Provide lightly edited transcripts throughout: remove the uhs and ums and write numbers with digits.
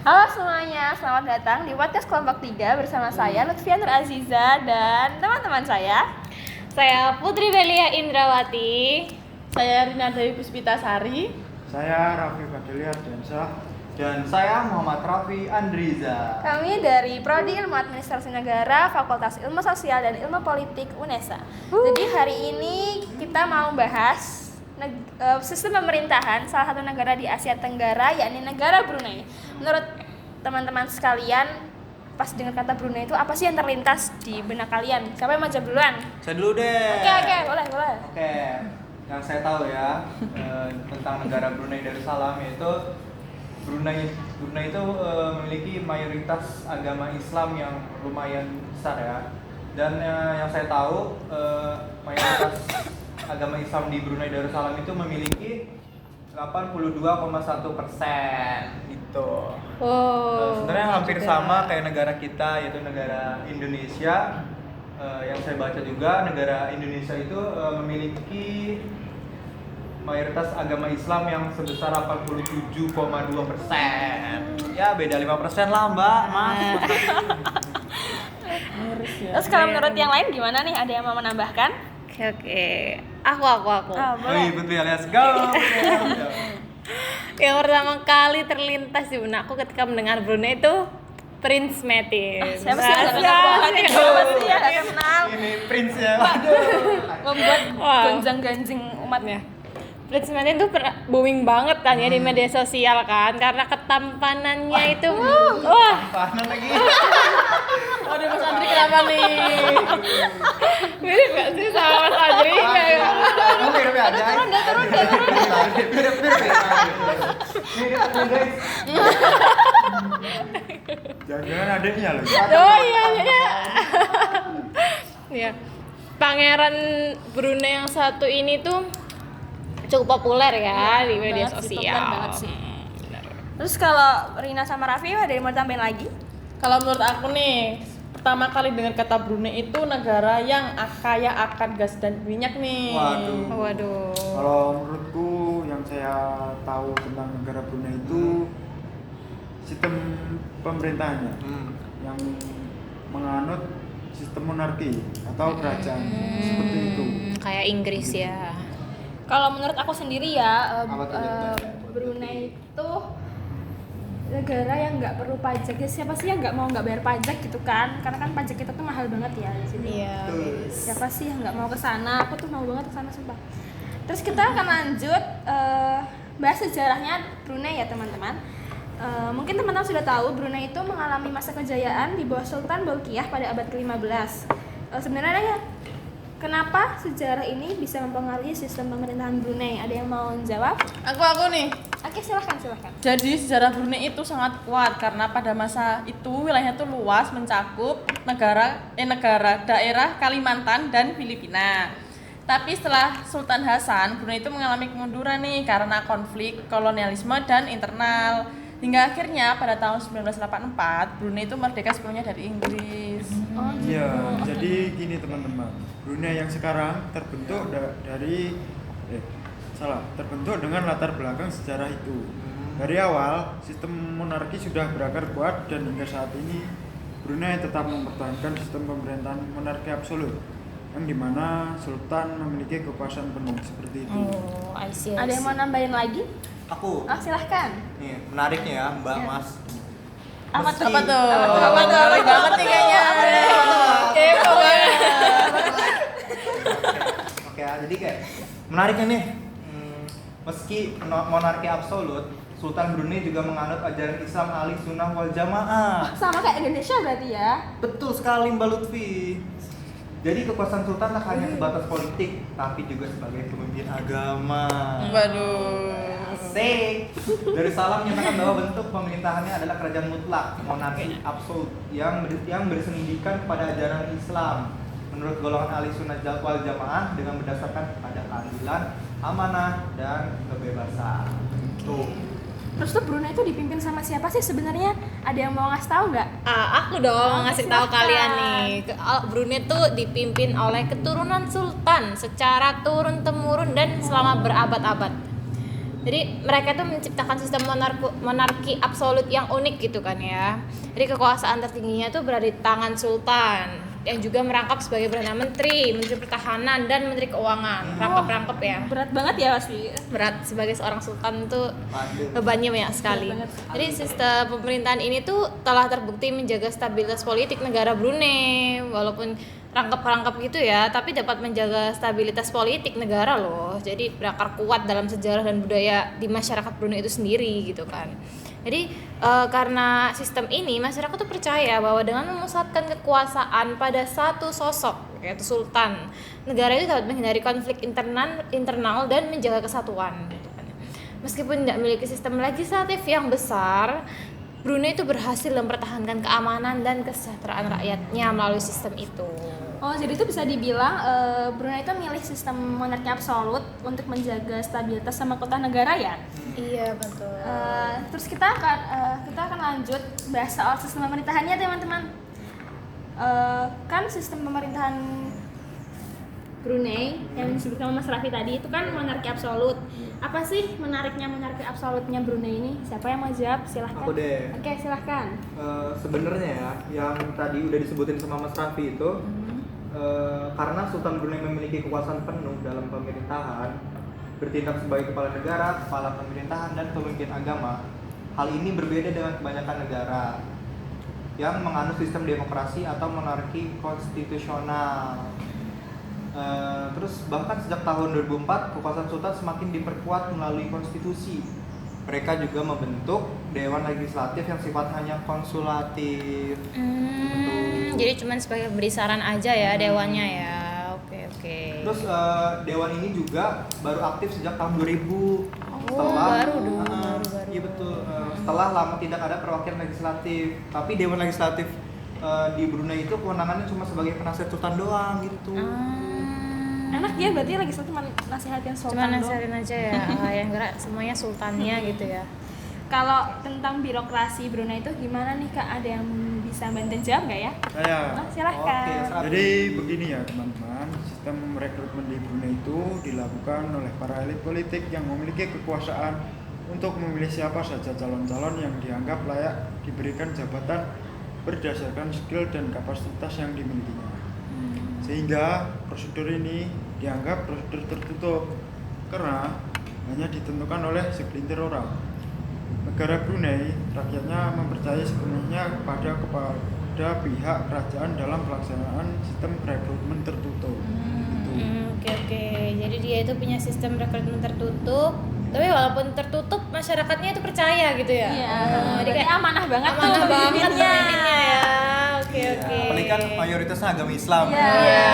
Halo semuanya, selamat datang di podcast kelompok 3 bersama saya Lutfia Nur Aziza dan teman-teman saya. Saya Putri Belia Indrawati. Saya Rina Dewi Puspitasari. Saya Raffi Fadliar Diansyah. Dan saya Muhammad Raffi Andriza. Kami dari Prodi Ilmu Administrasi Negara, Fakultas Ilmu Sosial dan Ilmu Politik UNESA. Jadi hari ini kita mau bahas sistem pemerintahan salah satu negara di Asia Tenggara, yakni negara Brunei. Menurut teman-teman sekalian, pas dengar kata Brunei itu apa sih yang terlintas di benak kalian? Siapa yang mau jawab duluan? Saya dulu deh. Oke, boleh. Oke, yang saya tahu ya tentang negara Brunei Darussalam yaitu Brunei itu memiliki mayoritas agama Islam yang lumayan besar ya. Dan yang saya tahu mayoritas agama Islam di Brunei Darussalam itu memiliki 82,1% gitu. Sebenarnya hampir sama kayak negara kita, yaitu negara Indonesia. Yang saya baca juga negara Indonesia itu memiliki mayoritas agama Islam yang sebesar 87,2%. Ya beda 5% lah Mbak, Mas. Terus kalau menurut yang lain gimana nih? Ada yang mau menambahkan? Oke. Aku. Wih, Putri let's go. Yang pertama kali terlintas di benakku ketika mendengar Brunei itu Prince Metin. Siapa sih yang gak kenal? Ini prince-nya. Membuat Wow. gonjang-ganjing umatnya. Prince Metin tuh booming banget kan ya di media sosial kan karena ketampanannya itu. Wah. Panas lagi. Waduh, Mas Andri kenapa nih? Mirip gak sih sama Mas Andri? Oke, aja. Turun. Mirip. Mirip guys. Jangan-jangan adiknya loh. Oh iya. Ya. Pangeran Brunei yang satu ini tuh cukup populer ya di media Banget sih, sosial. populer banget sih. Terus kalau Rina sama Raffi ada yang mau tambahin lagi? Kalau menurut aku nih, pertama kali dengar kata Brunei itu negara yang kaya akan gas dan minyak nih. Waduh. Kalau menurutku yang saya tahu tentang negara Brunei itu sistem pemerintahannya yang menganut sistem monarki atau kerajaan seperti itu. Kayak Inggris ya. Kalau menurut aku sendiri ya, Apa tuh, Brunei itu negara yang nggak perlu pajak. Ya, siapa sih yang nggak bayar pajak gitu kan? Karena kan pajak kita tuh mahal banget ya di sini. Iya. Siapa sih yang nggak mau ke sana? Aku tuh mau banget ke sana sumpah. Terus kita akan lanjut bahas sejarahnya Brunei ya teman-teman. Mungkin teman-teman sudah tahu Brunei itu mengalami masa kejayaan di bawah Sultan Bolkiah pada abad ke-15. Sebenarnya ya, kenapa sejarah ini bisa mempengaruhi sistem pemerintahan Brunei? Ada yang mau jawab? Aku nih. Oke, silahkan. Jadi sejarah Brunei itu sangat kuat karena pada masa itu wilayahnya tuh luas mencakup daerah Kalimantan dan Filipina. Tapi setelah Sultan Hasan, Brunei itu mengalami kemunduran nih karena konflik kolonialisme dan internal. Hingga akhirnya pada tahun 1984 Brunei itu merdeka sepenuhnya dari Inggris. Iya, jadi gini teman-teman. Brunei yang sekarang terbentuk terbentuk dengan latar belakang sejarah itu. Dari awal, sistem monarki sudah berakar kuat dan hingga saat ini Brunei tetap mempertahankan sistem pemerintahan monarki absolut yang dimana sultan memiliki kekuasaan penuh seperti itu. Oh, I see. Ada yang mau nambahin lagi? Aku. Silahkan. Nih, menariknya ya, Mbak Ya. Mas. Apa tuh? Apa tuh? Menarik banget nih kayaknya. Kepo banget. Oke, jadi kayak menariknya nih. Meski monarki absolut, Sultan Brunei juga menganut ajaran Islam ahli sunnah wal jamaah. Sama kayak Indonesia berarti ya? Betul sekali Mbak Lutfi. Jadi kekuasaan Sultan tak hanya sebatas politik, tapi juga sebagai pemimpin agama. Waduh. Asik. Darussalam menyatakan bahwa bentuk pemerintahannya adalah kerajaan mutlak, monarki absolut yang bersendikan kepada ajaran Islam. Menurut golongan ahli sunnah wal jamaah dengan berdasarkan pada keadilan, amanah, dan kebebasan. Tuh. Terus tuh Brunei itu dipimpin sama siapa sih sebenarnya? Ada yang mau ngasih tahu nggak? Aku dong ngasih tahu Silakan. kalian nih. Brunei tuh dipimpin oleh keturunan sultan secara turun temurun dan selama berabad-abad. Jadi mereka tuh menciptakan sistem monarki absolut yang unik gitu kan ya. Jadi kekuasaan tertingginya tuh berada di tangan sultan yang juga merangkap sebagai perdana menteri, menteri pertahanan dan menteri keuangan. Rangkap ya. Berat banget ya pasti. Berat sebagai seorang sultan tuh Waduh. bebannya banyak sekali. Jadi sistem pemerintahan ini tuh telah terbukti menjaga stabilitas politik negara Brunei walaupun rangkap gitu ya, tapi dapat menjaga stabilitas politik negara loh. Jadi berakar kuat dalam sejarah dan budaya di masyarakat Brunei itu sendiri gitu kan. Jadi karena sistem ini masyarakat tuh percaya bahwa dengan memusatkan kekuasaan pada satu sosok yaitu sultan, negara itu dapat menghindari konflik internal dan menjaga kesatuan gitu kan. Meskipun tidak memiliki sistem legislatif yang besar, Brunei itu berhasil mempertahankan keamanan dan kesejahteraan rakyatnya melalui sistem itu. Oh, jadi itu bisa dibilang Brunei itu milih sistem monarki absolut untuk menjaga stabilitas sama kota negara ya. Iya betul. Terus kita akan lanjut bahas soal sistem pemerintahannya teman-teman. Kan sistem pemerintahan Brunei yang disebutkan Mas Raffi tadi itu kan monarki absolut. Apa sih menariknya monarki absolutnya Brunei ini? Siapa yang mau jawab? Silahkan. Aku deh. Oke, silahkan. Sebenarnya ya, yang tadi udah disebutin sama Mas Raffi itu, karena Sultan Brunei memiliki kekuasaan penuh dalam pemerintahan, bertindak sebagai kepala negara, kepala pemerintahan, dan pemimpin agama. Hal ini berbeda dengan kebanyakan negara yang menganut sistem demokrasi atau monarki konstitusional. Terus bahkan sejak tahun 2004 kekuasaan sultan semakin diperkuat melalui konstitusi. Mereka juga membentuk dewan legislatif yang sifatnya hanya konsulatif. Jadi cuman sebagai beri saran aja ya dewannya ya. Oke. Terus dewan ini juga baru aktif sejak tahun 2000. Baru. Iya betul. Setelah lama tidak ada perwakilan legislatif. Tapi dewan legislatif di Brunei itu kewenangannya cuma sebagai penasihat sultan doang gitu. Enak ya berarti legislatif nasihatin sultan Cuman doang. nasihatin aja ya. Yang gerak semuanya sultannya gitu ya. Kalau tentang birokrasi Brunei itu gimana nih Kak? Ada yang bisa bantuin jawab nggak ya? Saya. Silahkan. Oke, Jadi begini ya teman-teman, sistem rekrutmen di Brunei itu dilakukan oleh para elit politik yang memiliki kekuasaan untuk memilih siapa saja calon-calon yang dianggap layak diberikan jabatan berdasarkan skill dan kapasitas yang dimilikinya. Sehingga prosedur ini dianggap prosedur tertutup karena hanya ditentukan oleh segelintir orang. Negara Brunei, rakyatnya mempercayai sepenuhnya kepada pihak kerajaan dalam pelaksanaan sistem rekrutmen tertutup. Gitu. Oke. Jadi dia itu punya sistem rekrutmen tertutup. Tapi walaupun tertutup, masyarakatnya itu percaya gitu ya. Iya. Jadi Jadi kayak amanah banget tuh amanah banget pemimpinnya. pemimpinnya ya. Oke. Apalagi kan mayoritasnya agama Islam. Iya.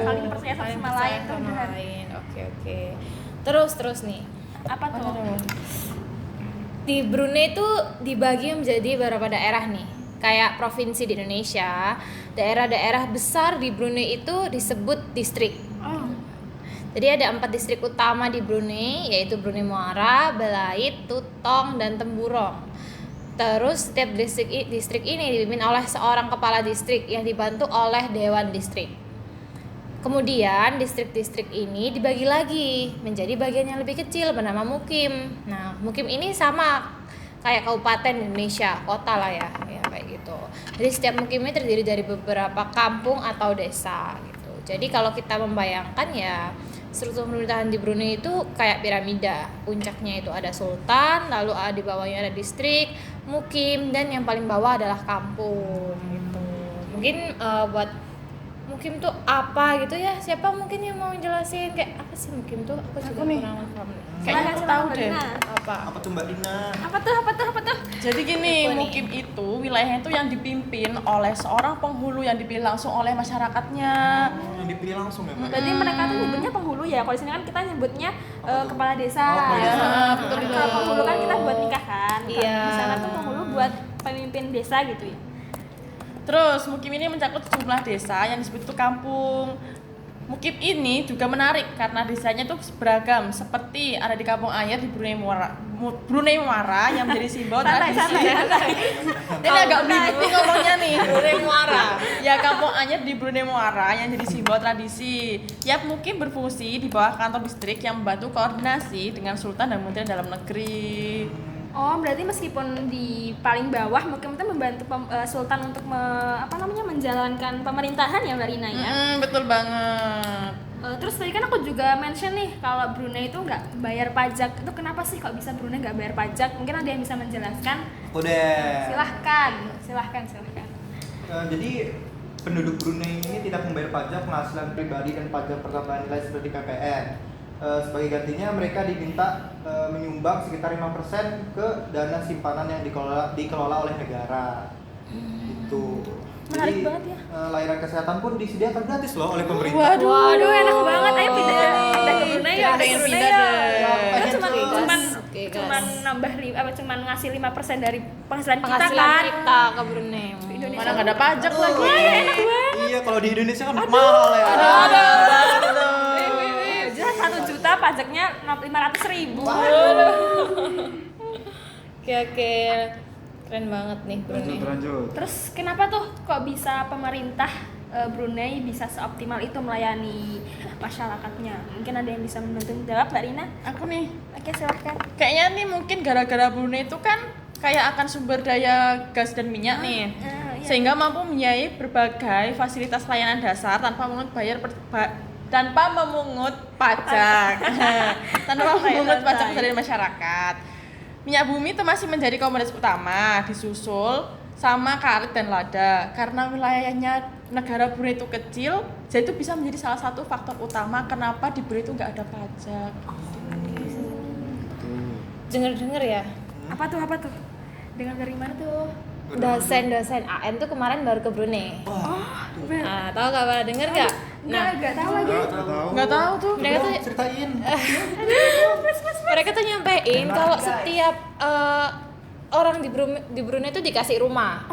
Saling percaya satu Saling sama percaya lain tuh sama benar. lain. Oke. Terus nih. Apa tuh? Di Brunei itu dibagi menjadi beberapa daerah nih. Kayak provinsi di Indonesia, daerah-daerah besar di Brunei itu disebut distrik. Jadi ada 4 distrik utama di Brunei, yaitu Brunei Muara, Belait, Tutong, dan Temburong. Terus setiap distrik ini dipimpin oleh seorang kepala distrik yang dibantu oleh dewan distrik. Kemudian distrik-distrik ini dibagi lagi menjadi bagian yang lebih kecil bernama mukim. Nah, mukim ini sama kayak kabupaten di Indonesia, kota lah ya kayak gitu. Jadi setiap mukim ini terdiri dari beberapa kampung atau desa gitu. Jadi kalau kita membayangkan ya struktur pemerintahan di Brunei itu kayak piramida. Puncaknya itu ada sultan, lalu di bawahnya ada distrik, mukim, dan yang paling bawah adalah kampung gitu. Mungkin buat mukim tuh apa gitu ya? Siapa mungkin yang mau jelasin kayak apa sih mukim tuh? Aku juga nih. kurang paham. Kayaknya aku tahu deh. Apa? Apa tuh Mbak Dina? Apa tuh? Jadi gini, Apa nih? mukim itu wilayahnya itu yang dipimpin oleh seorang penghulu yang dipilih langsung oleh masyarakatnya. Yang dipilih langsung ya Mbak? Berarti mereka tuh nyebutnya penghulu ya. Kalau di sini kan kita nyebutnya kepala desa. Oh, kepala desa. Betul. Kalau penghulu kan kita buat nikah kan. Iya. Di sana tuh penghulu buat pemimpin desa gitu ya. Terus mukim ini mencakup sejumlah desa yang disebut itu kampung. Mukim ini juga menarik karena desanya tuh beragam, seperti ada di Kampung Ayer di Brunei Muara, Brunei Muara yang menjadi simbol tradisi. santai. Ini agak bingung ngomongnya nih. Brunei Muara. Ya, Kampung Anyar di Brunei Muara yang jadi simbol tradisi. Ya, mungkin berfungsi di bawah kantor distrik yang membantu koordinasi dengan Sultan dan Menteri Dalam Negeri. Oh, berarti meskipun di paling bawah mungkin kita membantu Sultan untuk menjalankan pemerintahan ya Mbak Rina ya. Betul banget. Terus tadi kan aku juga mention nih kalau Brunei itu nggak bayar pajak. Itu kenapa sih kok bisa Brunei nggak bayar pajak? Mungkin ada yang bisa menjelaskan. Udah. Silahkan. Jadi penduduk Brunei ini tidak membayar pajak penghasilan pribadi dan pajak pertambahan nilai seperti PPN. Sebagai gantinya mereka diminta menyumbang sekitar 5% ke dana simpanan yang dikelola oleh negara. Itu. Menarik Jadi, banget ya. Layanan kesehatan pun disediakan gratis loh oleh pemerintah. Waduh, enak banget. Ayo pindah ke Brunei ya. Pengen Brunei pindah ya. deh. Kan Oke, cuman nambah cuman ngasih 5% dari penghasilan kita Penghasilan kan. kita ke Brunei. Indonesia. Mana nggak ada pajak lagi. Iya, kalau di Indonesia kan mahal ya. Jelas 1 juta pajaknya 500.000. Oke. Keren banget nih Brunei. Lanjut. Terus kenapa tuh kok bisa pemerintah Brunei bisa seoptimal itu melayani masyarakatnya? Mungkin ada yang bisa membantu jawab, Mbak Rina? Aku nih, Oke, silakan. kayaknya nih mungkin gara-gara Brunei itu kan kayak akan sumber daya gas dan minyak nih. Iya. Sehingga mampu membiayai berbagai fasilitas layanan dasar tanpa memungut pajak. Tanpa memungut pajak dari masyarakat. Minyak bumi itu masih menjadi komoditas utama, disusul sama karet dan lada. Karena wilayahnya negara Brunei itu kecil, jadi itu bisa menjadi salah satu faktor utama kenapa di Brunei itu nggak ada pajak. Dengar ya. Apa tuh? Dengar dari mana tuh? Dosen AN tuh kemarin baru ke Brunei. Tahu nggak pada denger nggak? Enggak tahu lagi. Nggak tahu tuh. Mereka tuh Ceritain. mereka tuh nyampein kalau setiap orang di Brunei itu dikasih rumah.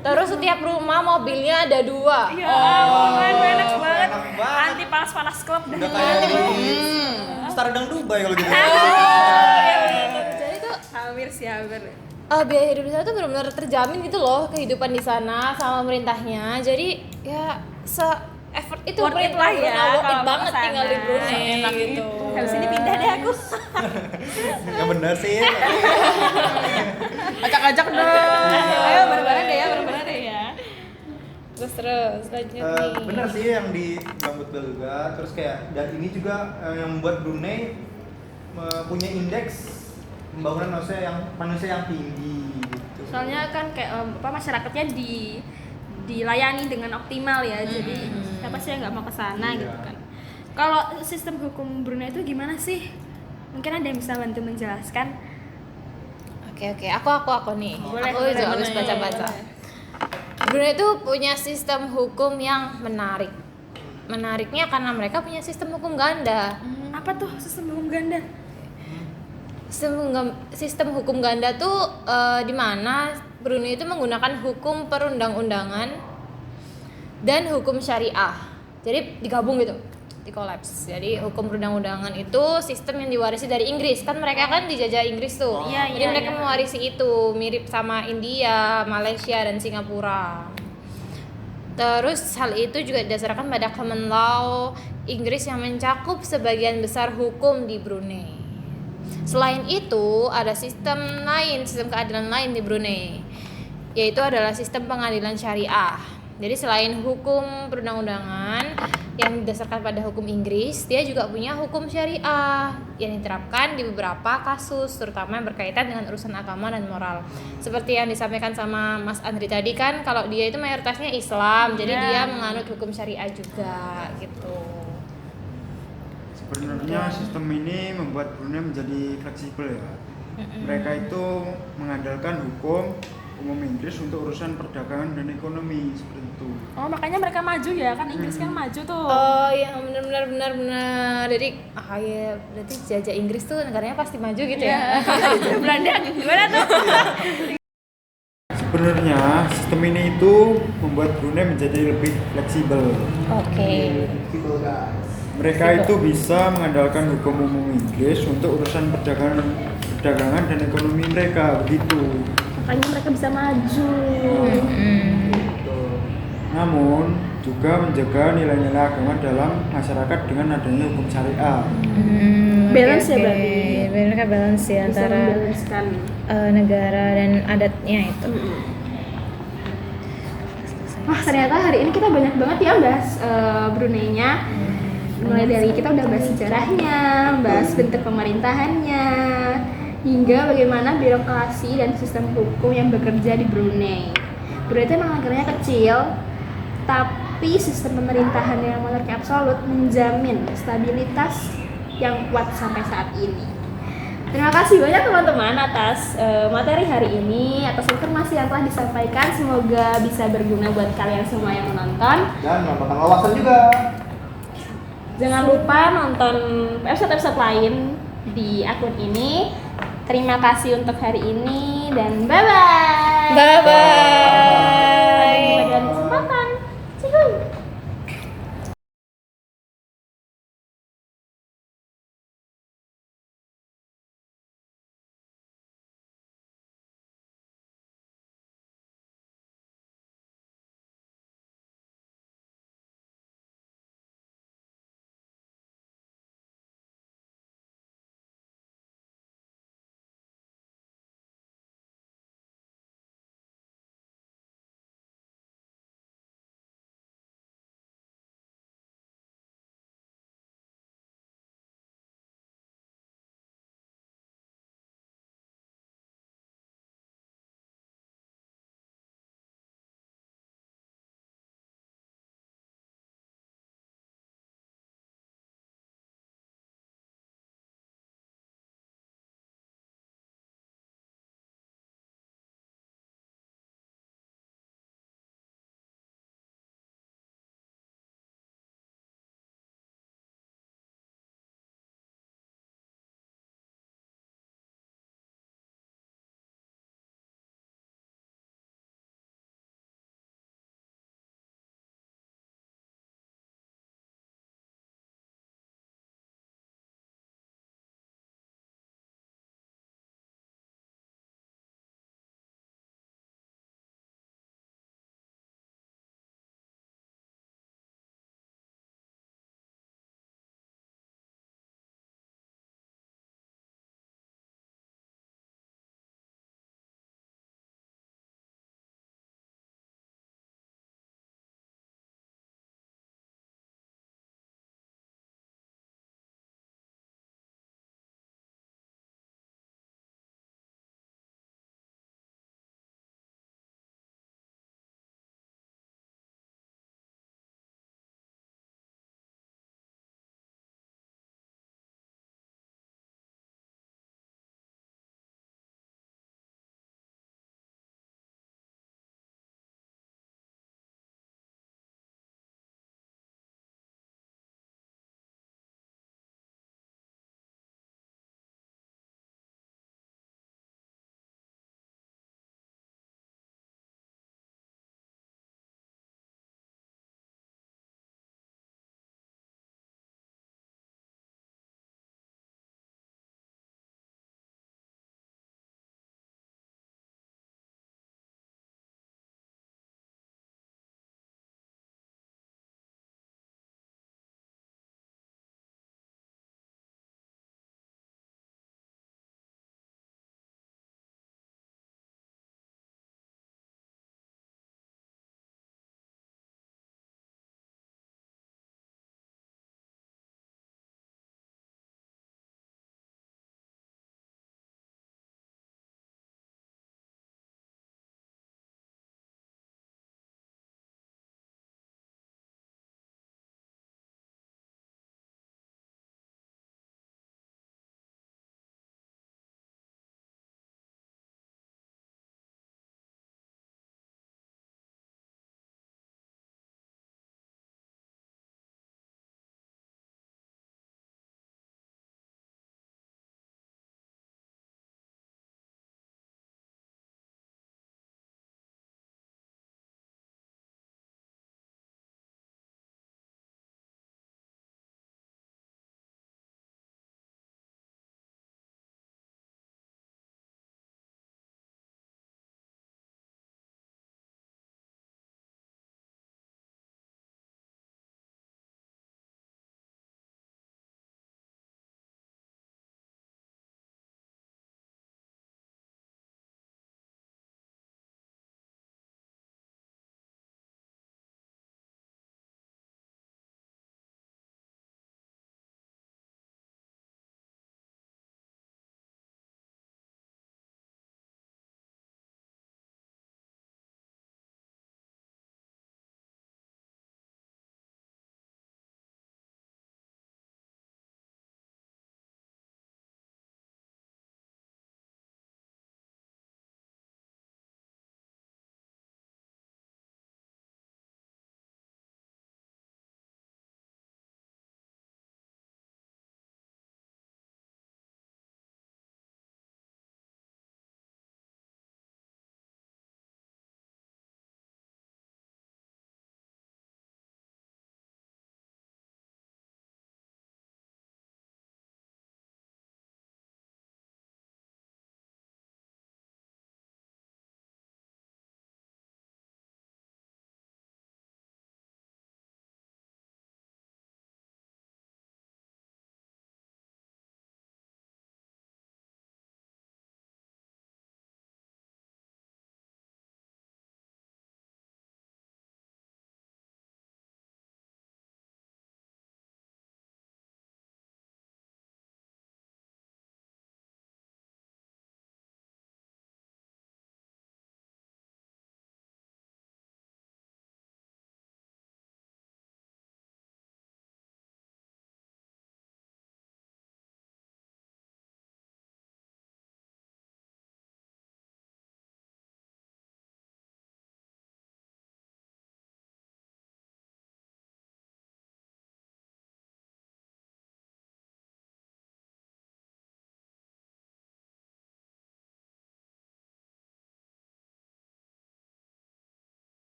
Terus setiap rumah mobilnya ada 2. Ya ampun, enak banget. Enak banget. Anti panas-panas klub dah. Udah kayak di Stardom Dubai kalau gitu. Jadi tuh Hampir sih, hampir. biaya hidup di sana tuh benar-benar terjamin gitu loh, kehidupan di sana sama pemerintahnya. Jadi ya effort itu Worth it lah ya, worth it kalau banget kesana. tinggal di Brunei Enak gitu. Habis ini pindah deh aku. Yang benar sih. Acak-acak dong. Ayo bareng-bareng deh ya. Terus lanjut nih. Benar sih yang di Gambut Beluga. Terus kayak dan ini juga yang membuat Brunei punya indeks pembangunan manusia yang tinggi gitu. Soalnya kan kayak masyarakatnya dilayani dengan optimal ya. Jadi siapa sih yang nggak mau ke sana Iya. gitu kan. Kalau sistem hukum Brunei itu gimana sih? Mungkin ada yang bisa bantu menjelaskan. Oke, aku nih. Boleh, Aku juga habis boleh. baca-baca. Brunei itu punya sistem hukum yang menarik. Menariknya karena mereka punya sistem hukum ganda. Apa tuh sistem hukum ganda? Sistem hukum ganda tuh di mana Brunei itu menggunakan hukum perundang-undangan dan hukum syariah. Jadi digabung gitu, dikolaps. Jadi hukum perundang-undangan itu sistem yang diwarisi dari Inggris. Kan mereka kan dijajah Inggris tuh. Iya, Jadi iya, mereka iya. mewarisi itu, mirip sama India, Malaysia dan Singapura. Terus hal itu juga didasarkan pada common law Inggris yang mencakup sebagian besar hukum di Brunei. Selain itu, ada sistem keadilan lain di Brunei, yaitu adalah sistem pengadilan syariah. Jadi selain hukum perundang-undangan yang didasarkan pada hukum Inggris, dia juga punya hukum syariah yang diterapkan di beberapa kasus, terutama yang berkaitan dengan urusan agama dan moral. Seperti yang disampaikan sama Mas Andri tadi kan, kalau dia itu mayoritasnya Islam, jadi dia menganut hukum syariah juga gitu. Sebenarnya sistem ini membuat Brunei menjadi fleksibel ya. Mereka itu mengandalkan hukum umum Inggris untuk urusan perdagangan dan ekonomi seperti itu. Oh, makanya mereka maju ya, kan Inggris kan maju tuh. Oh iya, benar. Jadi ya berarti jajah Inggris tuh negaranya pasti maju gitu ya. Belanda gimana tuh? Sebenarnya sistem ini itu membuat Brunei menjadi lebih fleksibel. Oke. Gitu guys. Mereka itu bisa mengandalkan hukum umum Inggris untuk urusan perdagangan perdagangan dan ekonomi mereka begitu. Makanya mereka bisa maju. Gitu. Namun juga menjaga nilai-nilai agama dalam masyarakat dengan adanya hukum syariah. Balance ya oke. berarti. Mereka balance ya Bisa antara membalancekan. negara dan adatnya itu. Wah, ternyata hari ini kita banyak banget ya bahas Brunei-nya. Mulai dari kita udah bahas sejarahnya, bahas bentuk pemerintahannya, hingga bagaimana birokrasi dan sistem hukum yang bekerja di Brunei. Brunei itu memang negaranya kecil, tapi sistem pemerintahan yang monarki absolut menjamin stabilitas yang kuat sampai saat ini. Terima kasih banyak teman-teman atas materi hari ini, atas informasi yang telah disampaikan. Semoga bisa berguna buat kalian semua yang menonton. Dan menambahkan wawasan juga. Jangan lupa nonton episode-episode lain di akun ini. Terima kasih untuk hari ini dan bye-bye. Bye bye.